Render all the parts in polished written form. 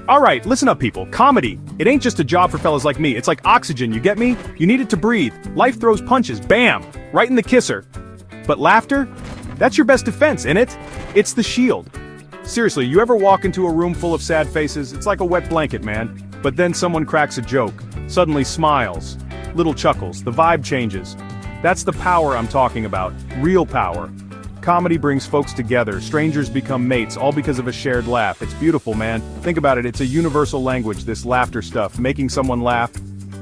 Alright, listen up people, comedy. It ain't just a job for fellas like me, it's like oxygen, you get me? You need it to breathe. Life throws punches, bam! Right in the kisser. But laughter? That's your best defense, innit? It's the shield. Seriously, you ever walk into a room full of sad faces? It's like a wet blanket, man. But then someone cracks a joke, suddenly smiles, little chuckles, the vibe changes. That's the power I'm talking about, real power. Comedy brings folks together, strangers become mates, all because of a shared laugh. It's beautiful, man. Think about it, it's a universal language, this laughter stuff. Making someone laugh,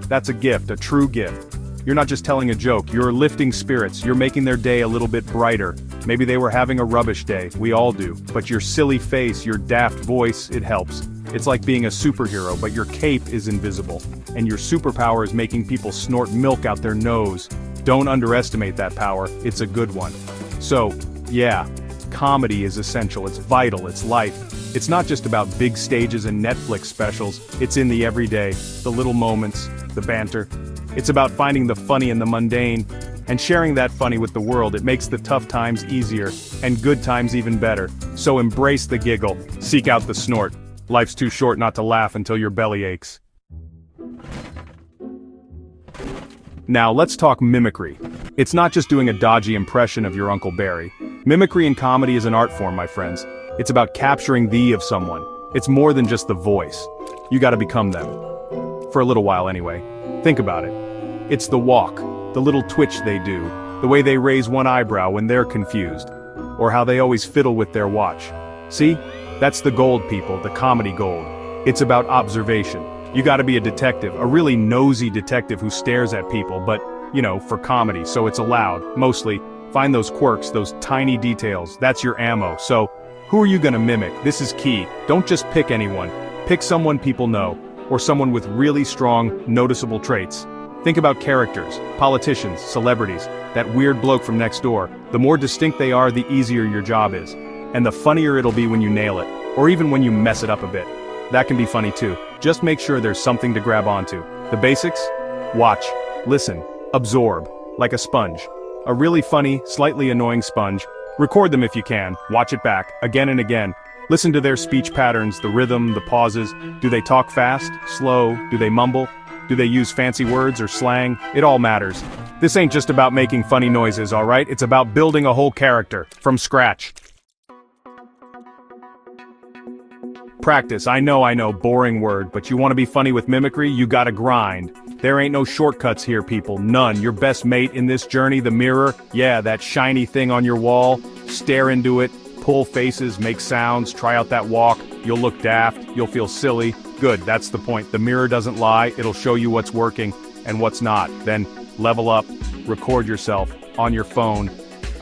that's a gift, a true gift. You're not just telling a joke, you're lifting spirits, you're making their day a little bit brighter. Maybe they were having a rubbish day, we all do. But your silly face, your daft voice, it helps. It's like being a superhero, but your cape is invisible. And your superpower is making people snort milk out their nose. Don't underestimate that power, it's a good one. So, yeah, comedy is essential, it's vital, it's life. It's not just about big stages and Netflix specials, it's in the everyday, the little moments, the banter. It's about finding the funny in the mundane, and sharing that funny with the world. It makes the tough times easier, and good times even better. So embrace the giggle, seek out the snort. Life's too short not to laugh until your belly aches. Now let's talk mimicry. It's not just doing a dodgy impression of your Uncle Barry. Mimicry in comedy is an art form, my friends. It's about capturing the of someone. It's more than just the voice. You gotta become them. For a little while anyway. Think about it. It's the walk, the little twitch they do, the way they raise one eyebrow when they're confused, or how they always fiddle with their watch. See? That's the gold, people, the comedy gold. It's about observation. You gotta be a detective, a really nosy detective who stares at people, but, you know, for comedy, so it's allowed, mostly. Find those quirks, those tiny details, that's your ammo. So, who are you gonna mimic? This is key. Don't just pick anyone. Pick someone people know, or someone with really strong, noticeable traits. Think about characters, politicians, celebrities, that weird bloke from next door. The more distinct they are, the easier your job is. And the funnier it'll be when you nail it, or even when you mess it up a bit. That can be funny too. Just make sure there's something to grab onto. The basics? Watch, listen, absorb, like a sponge. A really funny, slightly annoying sponge. Record them if you can, watch it back, again and again. Listen to their speech patterns, the rhythm, the pauses. Do they talk fast, slow, do they mumble? Do they use fancy words or slang? It all matters. This ain't just about making funny noises, alright? It's about building a whole character, from scratch. Practice, I know, boring word, but you want to be funny with mimicry, you gotta grind. There ain't no shortcuts here, people, none. Your best mate in this journey, the mirror, yeah, that shiny thing on your wall, stare into it, pull faces, make sounds, try out that walk, you'll look daft, you'll feel silly. Good, that's the point. The mirror doesn't lie, it'll show you what's working and what's not. Then, level up, record yourself, on your phone.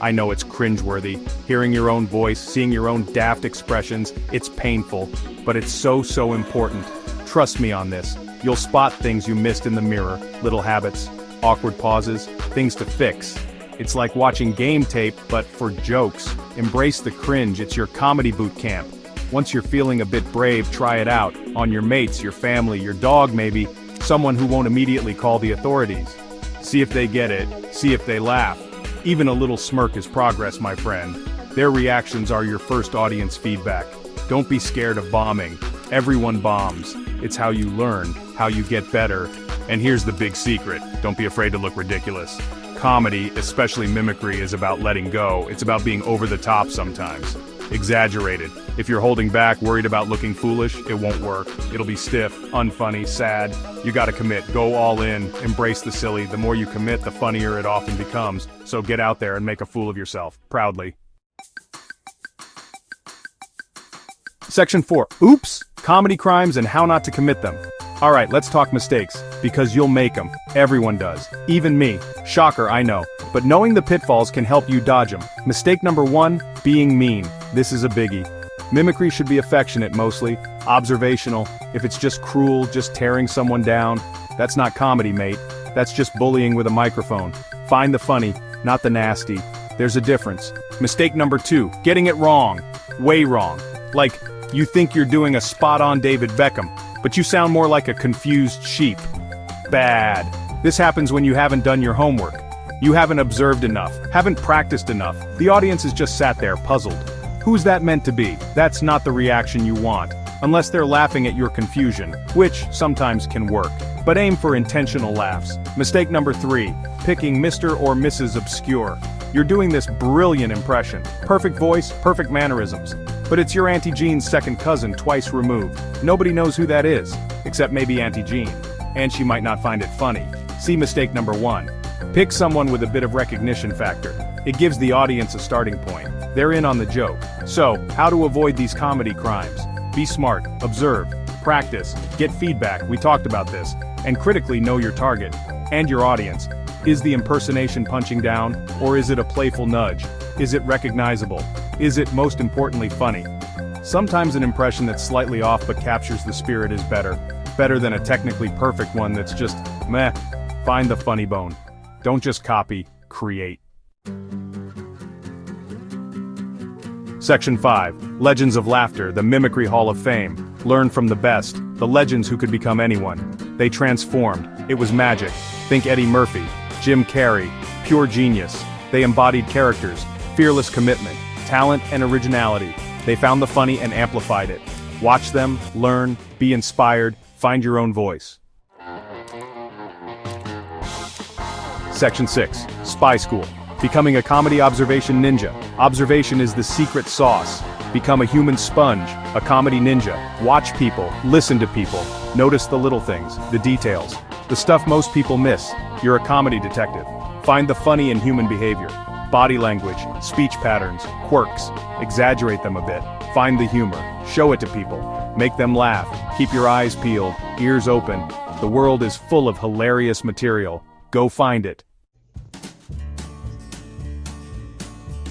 I know it's cringeworthy. Hearing your own voice, seeing your own daft expressions, it's painful. But it's so important. Trust me on this. You'll spot things you missed in the mirror, little habits, awkward pauses, things to fix. It's like watching game tape, but for jokes. Embrace the cringe, it's your comedy boot camp. Once you're feeling a bit brave, try it out. On your mates, your family, your dog maybe, someone who won't immediately call the authorities. See if they get it, see if they laugh. Even a little smirk is progress, my friend. Their reactions are your first audience feedback. Don't be scared of bombing. Everyone bombs. It's how you learn, how you get better. And here's the big secret. Don't be afraid to look ridiculous. Comedy, especially mimicry, is about letting go. It's about being over the top sometimes. Exaggerated. If you're holding back, worried about looking foolish, it won't work. It'll be stiff, unfunny, sad. You gotta commit, go all in, embrace the silly. The more you commit, the funnier it often becomes. So get out there and make a fool of yourself, proudly. Section 4. Oops! Comedy crimes and how not to commit them. Alright, let's talk mistakes, because you'll make them. Everyone does. Even me. Shocker, I know. But knowing the pitfalls can help you dodge them. Mistake number 1, being mean. This is a biggie. Mimicry should be affectionate mostly, observational. If it's just cruel, just tearing someone down, that's not comedy, mate. That's just bullying with a microphone. Find the funny, not the nasty. There's a difference. Mistake number 2, getting it wrong. Way wrong. Like, you think you're doing a spot-on David Beckham, but you sound more like a confused sheep. Bad. This happens when you haven't done your homework. You haven't observed enough, haven't practiced enough. The audience has just sat there puzzled. Who's that meant to be? That's not the reaction you want. unless they're laughing at your confusion, which sometimes can work. But aim for intentional laughs. Mistake number 3, picking Mr. or Mrs. Obscure. You're doing this brilliant impression. Perfect voice, perfect mannerisms. But it's your Auntie Jean's second cousin twice removed. Nobody knows who that is, except maybe Auntie Jean. And she might not find it funny. See mistake number 1. Pick someone with a bit of recognition factor. It gives the audience a starting point. They're in on the joke. So, how to avoid these comedy crimes? Be smart, observe, practice, get feedback, we talked about this, and critically know your target and your audience. Is the impersonation punching down, or is it a playful nudge? Is it recognizable? Is it, most importantly, funny? Sometimes an impression that's slightly off but captures the spirit is better. Better than a technically perfect one that's just, meh. Find the funny bone. Don't just copy, create. Section 5. Legends of Laughter, the Mimicry Hall of Fame. Learn from the best, the legends who could become anyone. They transformed. It was magic. Think Eddie Murphy, Jim Carrey, pure genius. They embodied characters, fearless commitment, talent and originality. They found the funny and amplified it. Watch them, learn, be inspired, find your own voice. Section 6. Spy School. Becoming a comedy observation ninja. Observation is the secret sauce. Become a human sponge, a comedy ninja. Watch people, listen to people, notice the little things, the details, the stuff most people miss. You're a comedy detective. Find the funny in human behavior. Body language, speech patterns, quirks. Exaggerate them a bit. Find the humor. Show it to people. Make them laugh. Keep your eyes peeled, ears open. The world is full of hilarious material. Go find it.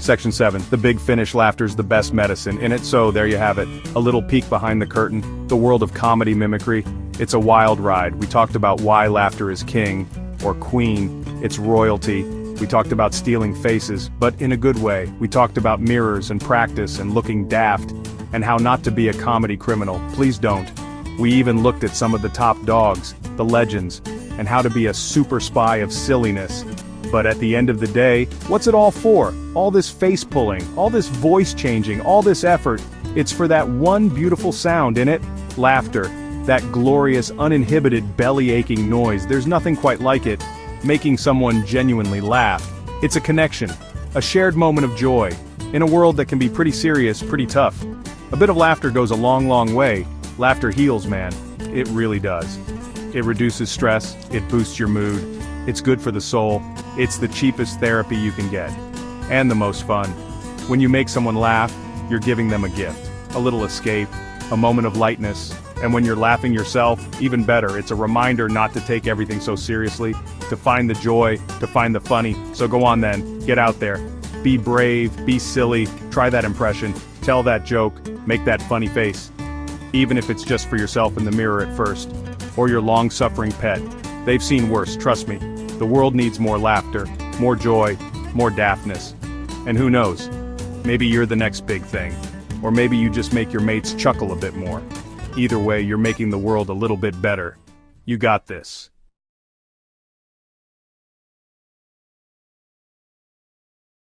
Section 7. The Big Finish. Laughter's the best medicine in it, so there you have it. A little peek behind the curtain. The world of comedy mimicry. It's a wild ride. We talked about why laughter is king, or queen. It's royalty. We talked about stealing faces, but in a good way. We talked about mirrors and practice and looking daft, and how not to be a comedy criminal. Please don't. We even looked at some of the top dogs, the legends, and how to be a super spy of silliness. But at the end of the day, what's it all for? All this face pulling, all this voice changing, all this effort. It's for that one beautiful sound in it, laughter. That glorious, uninhibited, belly-aching noise. There's nothing quite like it. Making someone genuinely laugh. It's a connection, a shared moment of joy. In a world that can be pretty serious, pretty tough. A bit of laughter goes a long, long way. Laughter heals, man. It really does. It reduces stress, it boosts your mood. It's good for the soul. It's the cheapest therapy you can get. And the most fun. When you make someone laugh, you're giving them a gift. A little escape, a moment of lightness. And when you're laughing yourself, even better, it's a reminder not to take everything so seriously, to find the joy, to find the funny. So go on then, get out there. Be brave, be silly, try that impression, tell that joke, make that funny face. Even if it's just for yourself in the mirror at first, or your long-suffering pet. They've seen worse, trust me. The world needs more laughter, more joy, more daftness. And who knows? Maybe you're the next big thing. Or maybe you just make your mates chuckle a bit more. Either way, you're making the world a little bit better. You got this.